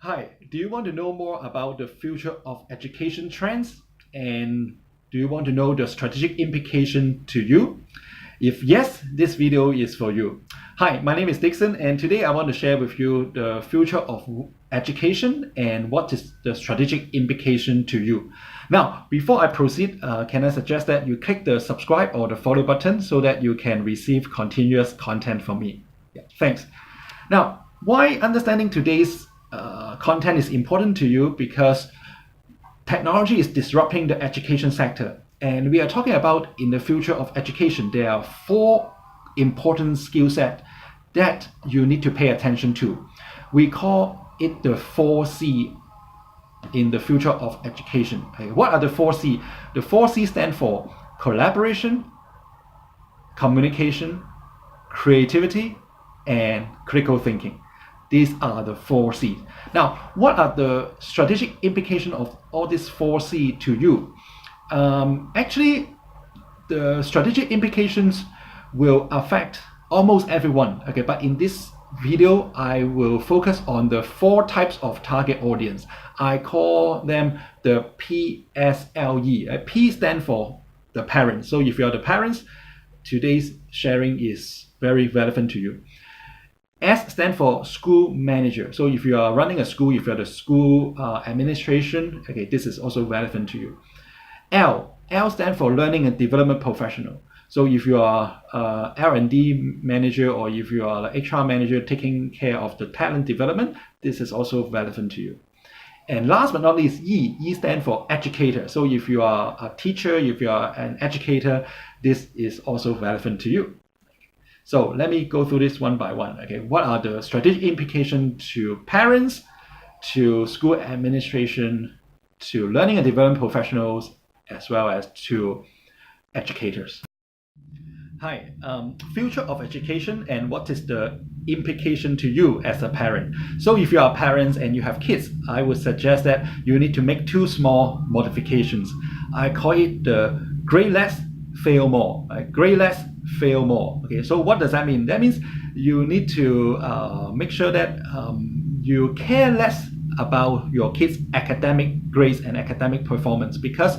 Hi, do you want to know more about the future of education trends? And do you want to know the strategic implication to you? If yes, this video is for you. Hi, my name is Dixon, and today I want to share with you the future of education and what is the strategic implication to you. Now, before I proceed, can I suggest that you click the subscribe or the follow button so that you can receive continuous content from me. Yeah, thanks. Now, why understanding today's content is important to you? Because technology is disrupting the education sector, and we are talking about in the future of education. There are four important skill sets that you need to pay attention to. We call it the 4C in the future of education. Okay, what are the 4C? The 4C stand for collaboration, communication, creativity, and critical thinking. These are the 4C. Now, what are the strategic implications of all these 4C to you? Actually, the strategic implications will affect almost everyone. Okay, but in this video, I will focus on the four types of target audience. I call them the P.S.L.E. P stands for the parents. So if you are the parents, today's sharing is very relevant to you. S stands for school manager. So if you are running a school, if you're the school administration, okay, this is also relevant to you. L stands for learning and development professional. So if you are R&D manager, or if you are the HR manager taking care of the talent development, this is also relevant to you. And last but not least, E stands for educator. So if you are a teacher, if you are an educator, this is also relevant to you. So let me go through this one by one. Okay, what are the strategic implications to parents, to school administration, to learning and development professionals, as well as to educators? Hi, future of education and what is the implication to you as a parent? So if you are parents and you have kids, I would suggest that you need to make two small modifications. I call it the grade less, fail more. Grade less, fail more. Okay, so what does that mean? That means you need to make sure that you care less about your kids' academic grades and academic performance, because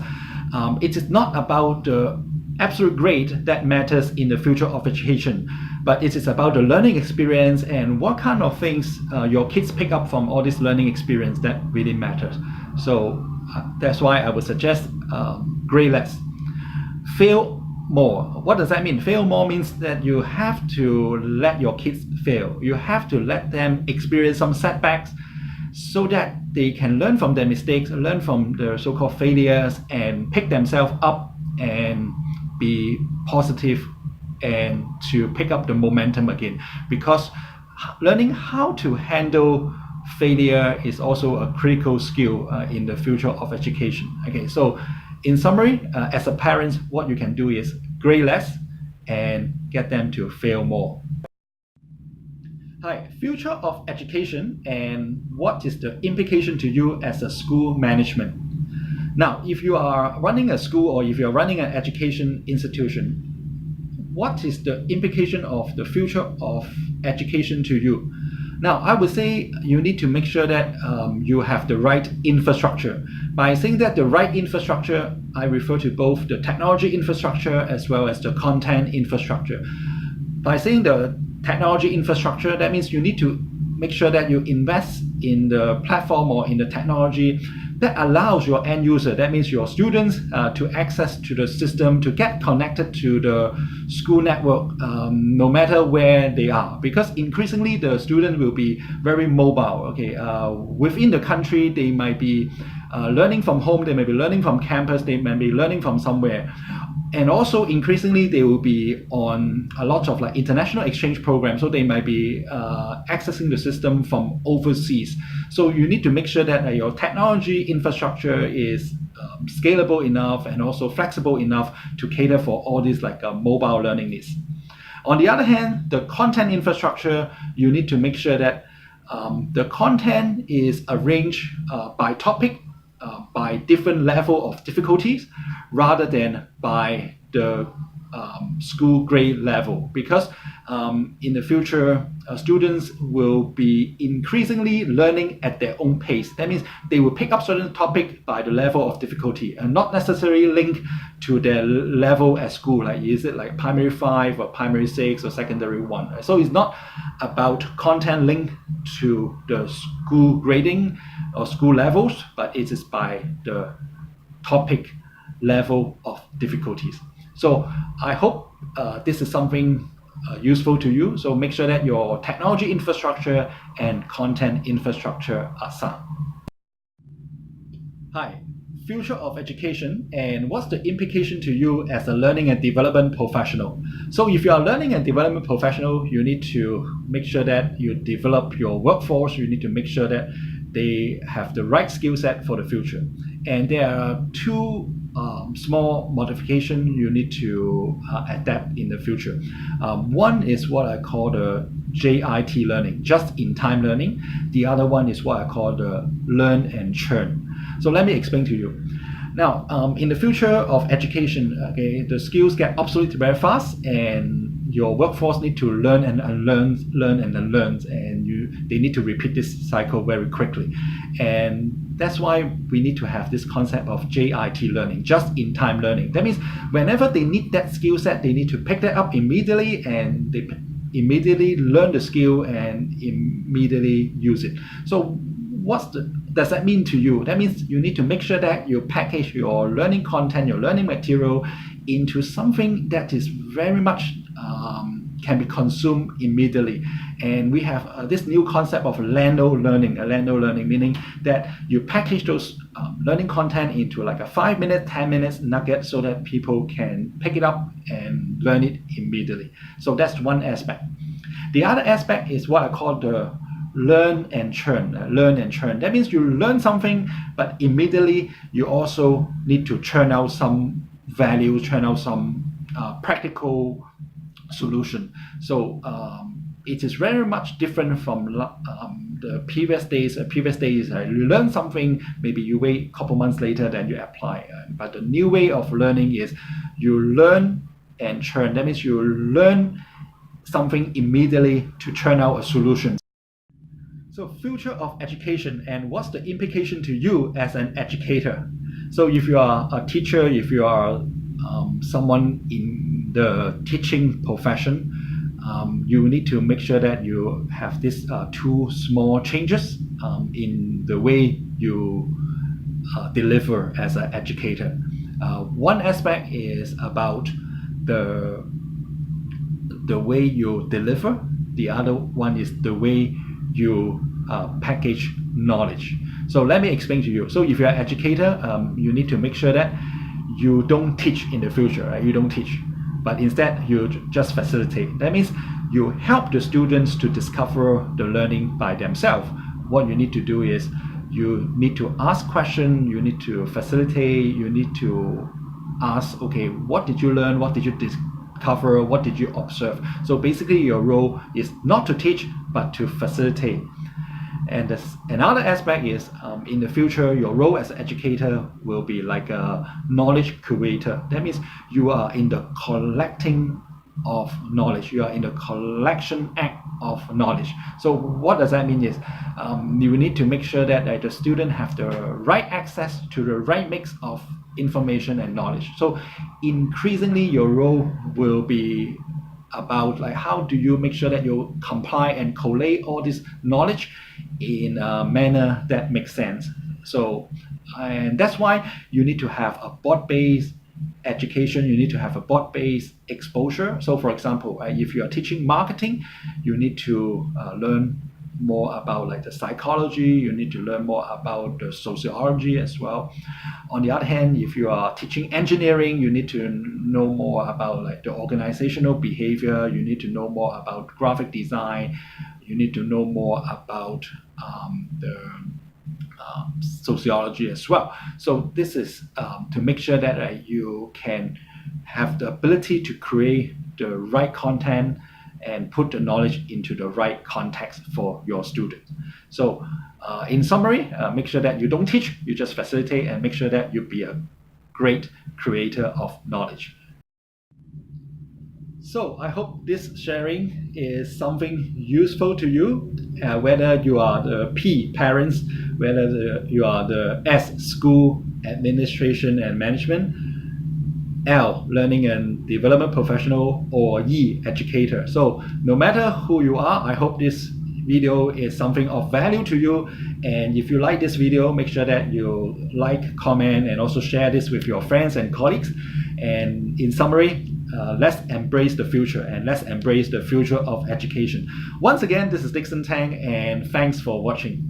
it is not about the absolute grade that matters in the future of education, but it is about the learning experience and what kind of things your kids pick up from all this learning experience that really matters. So that's why I would suggest grade less. Fail more. What does that mean? Fail more means that you have to let your kids fail. You have to let them experience some setbacks so that they can learn from their mistakes, learn from the so-called failures, and pick themselves up and be positive and to pick up the momentum again. Because learning how to handle failure is also a critical skill in the future of education. Okay, so in summary, as a parent, what you can do is grade less and get them to fail more. Hi, future of education and what is the implication to you as a school management? Now, if you are running a school or if you're running an education institution, what is the implication of the future of education to you? Now, I would say you need to make sure that you have the right infrastructure. By saying that the right infrastructure, I refer to both the technology infrastructure as well as the content infrastructure. By saying the technology infrastructure, that means you need to make sure that you invest in the platform or in the technology that allows your end user, that means your students, to access to the system, to get connected to the school network, no matter where they are. Because increasingly the student will be very mobile. Okay, within the country, they might be learning from home, they may be learning from campus, they may be learning from somewhere. And also increasingly they will be on a lot of like international exchange programs, so they might be accessing the system from overseas. So you need to make sure that your technology infrastructure is scalable enough and also flexible enough to cater for all these like mobile learning needs. On the other hand, the content infrastructure, you need to make sure that the content is arranged by topic, by different level of difficulties, rather than by the school grade level, because in the future students will be increasingly learning at their own pace. That means they will pick up certain topic by the level of difficulty and not necessarily linked to their level at school, like is it like primary 5 or primary 6 or secondary 1. So it's not about content linked to the school grading or school levels, but it is by the topic level of difficulties. So I hope this is something useful to you. So make sure that your technology infrastructure and content infrastructure are sound. Hi, future of education and what's the implication to you as a learning and development professional? So if you are a learning and development professional, you need to make sure that you develop your workforce. You need to make sure that they have the right skill set for the future. And there are two small modifications you need to adapt in the future. One is what I call the JIT learning, just-in-time learning. The other one is what I call the learn and churn. So let me explain to you. Now, in the future of education, okay, the skills get obsolete very fast, and your workforce need to learn and unlearn, learn and unlearn, and they need to repeat this cycle very quickly. And that's why we need to have this concept of JIT learning, just-in-time learning. That means whenever they need that skill set, they need to pick that up immediately, and they immediately learn the skill and immediately use it. So does that mean to you? That means you need to make sure that you package your learning content, your learning material into something that is very much can be consumed immediately. And we have this new concept of Lando learning, meaning that you package those learning content into like a 5-minute, 10 minutes nugget so that people can pick it up and learn it immediately. So that's one aspect. The other aspect is what I call the learn and churn. That means you learn something, but immediately you also need to churn out some value, churn out some practical solution. So it is very much different from the previous days. You learn something, maybe you wait a couple months later, then you apply. But the new way of learning is you learn and churn. That means you learn something immediately to churn out a solution. So future of education and what's the implication to you as an educator? So if you are a teacher, if you are someone in the teaching profession, you need to make sure that you have these two small changes in the way you deliver as an educator. One aspect is about the way you deliver. The other one is the way you package knowledge. So let me explain to you. So if you're an educator, you need to make sure that you don't teach in the future, right? You don't teach, but instead you just facilitate. That means you help the students to discover the learning by themselves. What you need to do is you need to ask questions, you need to facilitate, you need to ask, okay, what did you learn? What did you discover? What did you observe? So basically your role is not to teach, but to facilitate. And another aspect is in the future, your role as an educator will be like a knowledge curator. That means you are in the collecting of knowledge. You are in the collection act of knowledge. So what does that mean is you need to make sure that the student have the right access to the right mix of information and knowledge. So increasingly your role will be about like how do you make sure that you compile and collate all this knowledge in a manner that makes sense. So and that's why you need to have a board-based education, you need to have a board-based exposure. So for example, if you are teaching marketing, you need to learn more about like the psychology, you need to learn more about the sociology as well. On the other hand, if you are teaching engineering, you need to know more about like the organizational behavior, you need to know more about graphic design, you need to know more about the sociology as well. So this is to make sure that you can have the ability to create the right content and put the knowledge into the right context for your students. So in summary, make sure that you don't teach, you just facilitate, and make sure that you be a great creator of knowledge. So I hope this sharing is something useful to you, whether you are the P, parents, whether you are the S, school, administration and management, L, learning and development professional, or E, educator. So no matter who you are, I hope this video is something of value to you. And if you like this video, make sure that you like, comment, and also share this with your friends and colleagues. And in summary, let's embrace the future, and let's embrace the future of education. Once again, this is Dixon Tang, and thanks for watching.